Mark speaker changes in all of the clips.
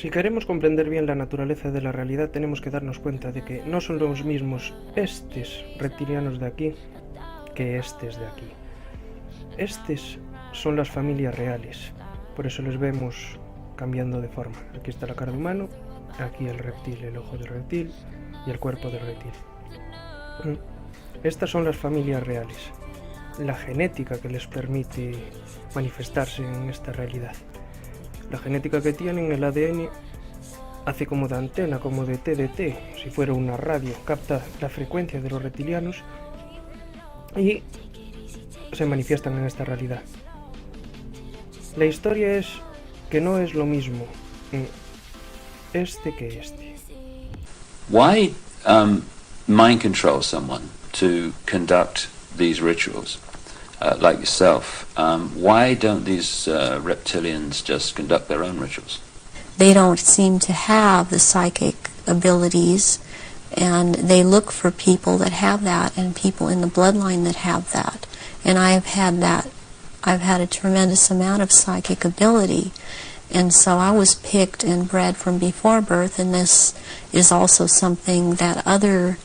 Speaker 1: Si queremos comprender bien la naturaleza de la realidad, tenemos que darnos cuenta de que no son los mismos estes reptilianos de aquí que estes de aquí. Estes son las familias reales, por eso les vemos cambiando de forma. Aquí está la cara de humano, aquí el reptil, el ojo del reptil y el cuerpo del reptil. Estas son las familias reales, la genética que les permite manifestarse en esta realidad. La genética que tienen, el ADN, hace como de antena, como de TDT, si fuera una radio, capta la frecuencia de los reptilianos y se manifiestan en esta realidad. La historia es que no es lo mismo este que este.
Speaker 2: Why mind control someone to conduct these rituals, like yourself? Why don't these reptilians just conduct their own rituals?
Speaker 3: They don't seem to have the psychic abilities, and they look for people that have that and people in the bloodline that have that. And I've had that. I've had a tremendous amount of psychic ability, and so I was picked and bred from before birth, and this is also something that other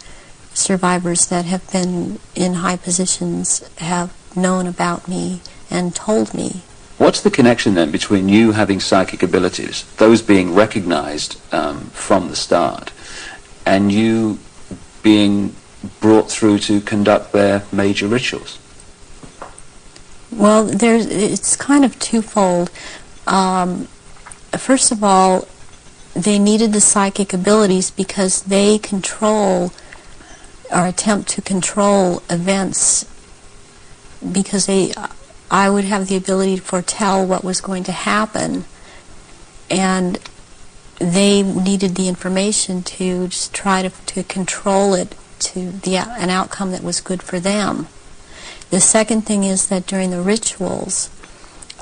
Speaker 3: survivors that have been in high positions have known about me and told me.
Speaker 2: What's the connection then between you having psychic abilities, those being recognized from the start, and you being brought through to conduct their major rituals?
Speaker 3: Well, it's kind of twofold. First of all, they needed the psychic abilities because they control or attempt to control events, because I would have the ability to foretell what was going to happen, and they needed the information to just try to control it to an outcome that was good for them. The second thing is that during the rituals,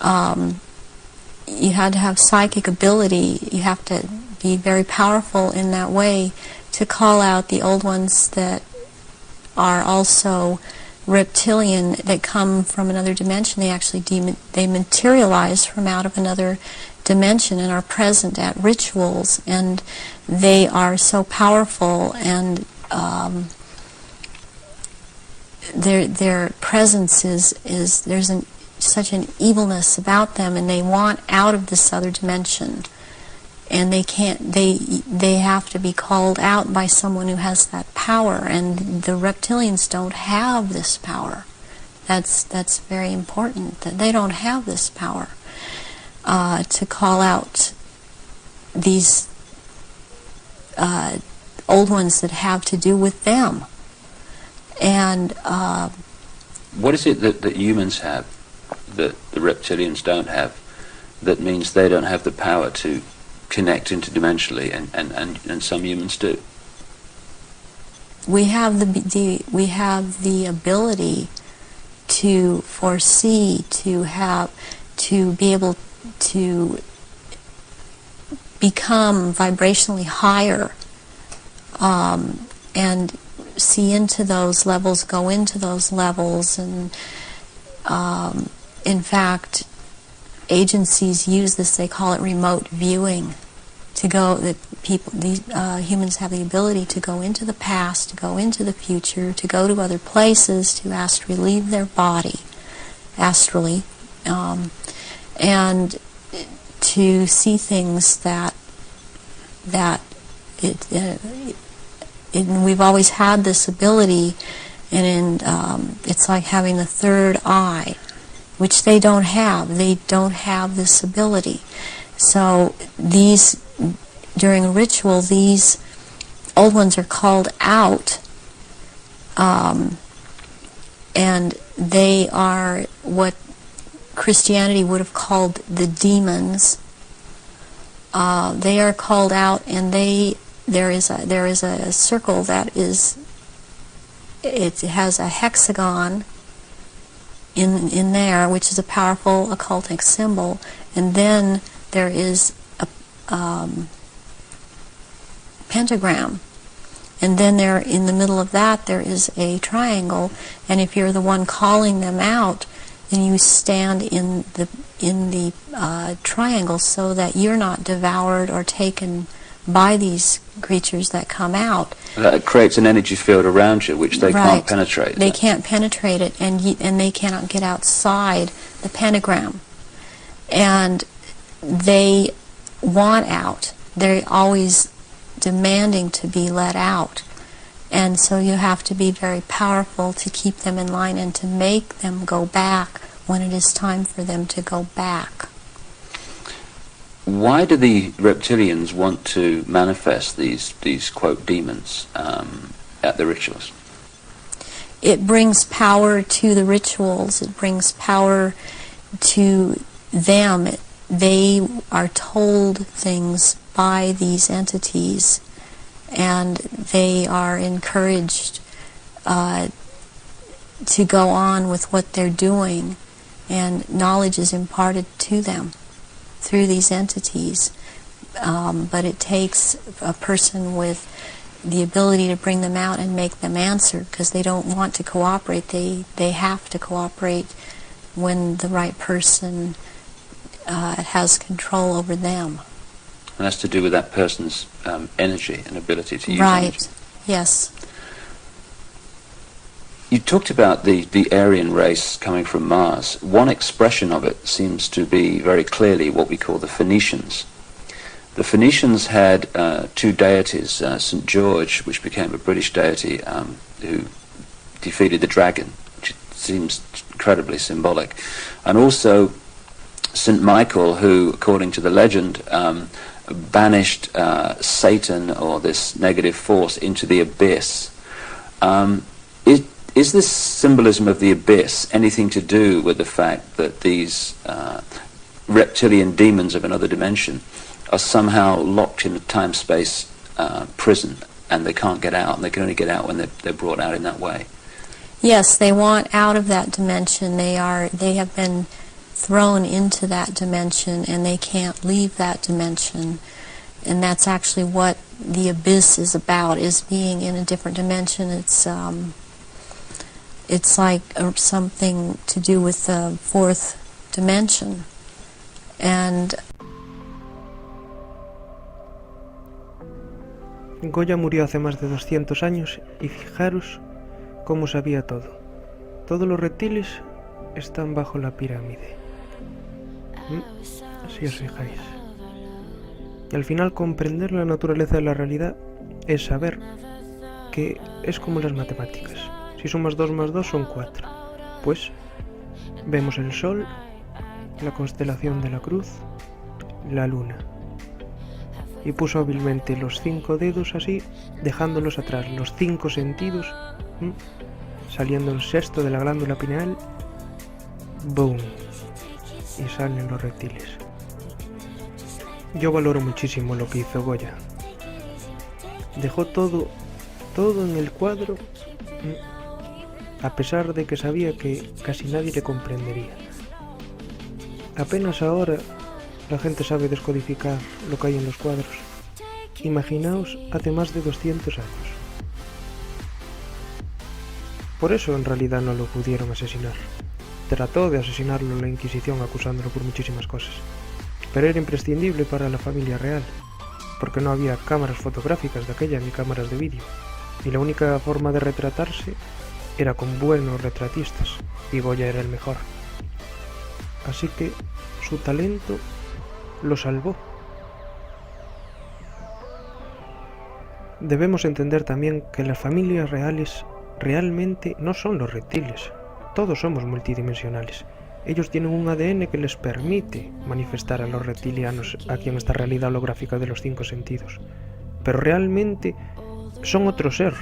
Speaker 3: you had to have psychic ability. You have to be very powerful in that way to call out the old ones that are also reptilian, that come from another dimension. They actually they materialize from out of another dimension and are present at rituals, and they are so powerful, and their presence is there's such an evilness about them, and they want out of this other dimension, and they can't. They have to be called out by someone who has that power, and the reptilians don't have this power. That's very important, that they don't have this power to call out these old ones that have to do with them. And
Speaker 2: what is it that humans have that the reptilians don't have, that means they don't have the power to connect interdimensionally, and some humans do?
Speaker 3: We have the ability to foresee, to be able to become vibrationally higher, and see into those levels, go into those levels, and in fact, agencies use this. They call it remote viewing. Humans have the ability to go into the past, to go into the future, to go to other places, to astrally leave their body, astrally, and to see things that we've always had this ability, and it's like having the third eye, which they don't have. They don't have this ability. So during a ritual, these old ones are called out, and they are what Christianity would have called the demons. They are called out, and there is a circle that it has a hexagon in there, which is a powerful occultic symbol, and then there is a pentagram, and then there in the middle of that there is a triangle, and if you're the one calling them out, and you stand in the triangle so that you're not devoured or taken by these creatures that come out.
Speaker 2: That creates an energy field around you which they can't penetrate.
Speaker 3: They can't penetrate it, and they cannot get outside the pentagram. And they want out. They're always demanding to be let out. And so you have to be very powerful to keep them in line and to make them go back when it is time for them to go back.
Speaker 2: Why do the reptilians want to manifest these quote demons at the rituals?
Speaker 3: It brings power to the rituals. It brings power to them. They are told things by these entities, and they are encouraged to go on with what they're doing, and knowledge is imparted to them through these entities. But it takes a person with the ability to bring them out and make them answer, because they don't want to cooperate. They have to cooperate when the right person has control over them.
Speaker 2: And that's to do with that person's energy and ability to use
Speaker 3: right.
Speaker 2: energy.
Speaker 3: Yes.
Speaker 2: You talked about the Aryan race coming from Mars. One expression of it seems to be very clearly what we call the Phoenicians. The Phoenicians had two deities, St. George, which became a British deity, who defeated the dragon, which seems incredibly symbolic, and also St. Michael, who, according to the legend, banished Satan, or this negative force, into the abyss. Is this symbolism of the abyss anything to do with the fact that these reptilian demons of another dimension are somehow locked in a time-space prison, and they can't get out, and they can only get out when they're brought out in that way?
Speaker 3: Yes, they want out of that dimension. They have been thrown into that dimension, and they can't leave that dimension. And that's actually what the abyss is about, is being in a different dimension. It's like something to do with the fourth dimension. And
Speaker 1: Goya murió hace más de 200 años y fijaros cómo sabía todo. Todos los reptiles están bajo la pirámide. Si os fijáis. Y al final comprender la naturaleza de la realidad es saber que es como las matemáticas. Si sumas 2 más 2 son 4. Pues vemos el Sol, la constelación de la Cruz, la Luna. Y puso hábilmente los 5 dedos así, dejándolos atrás, los 5 sentidos, saliendo el sexto de la glándula pineal, ¡boom! Y salen los reptiles. Yo valoro muchísimo lo que hizo Goya. Dejó todo en el cuadro, a pesar de que sabía que casi nadie le comprendería. Apenas ahora la gente sabe descodificar lo que hay en los cuadros. Imaginaos hace más de 200 años. Por eso en realidad no lo pudieron asesinar. Trató de asesinarlo la Inquisición acusándolo por muchísimas cosas. Pero era imprescindible para la familia real, porque no había cámaras fotográficas de aquella ni cámaras de vídeo. Y la única forma de retratarse era con buenos retratistas, y Goya era el mejor. Así que su talento lo salvó. Debemos entender también que las familias reales realmente no son los reptiles. Todos somos multidimensionales. Ellos tienen un ADN que les permite manifestar a los reptilianos aquí en esta realidad holográfica de los 5 sentidos. Pero realmente son otro ser.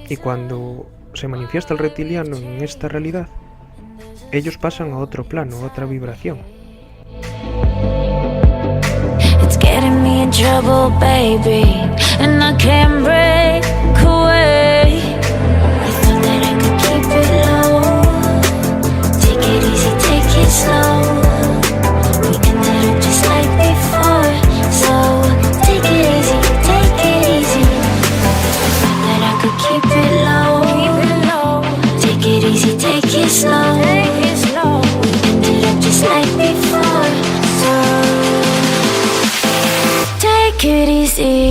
Speaker 1: Y cuando se manifiesta el reptiliano en esta realidad, ellos pasan a otro plano, a otra vibración.
Speaker 4: It's getting me in trouble, baby, and I can't break away. I thought that I could keep it low. Take it easy, take it slow. We ended up just like before, so take it easy, take it easy. I thought that I could keep it low. Take it easy, take it slow. Take it easy.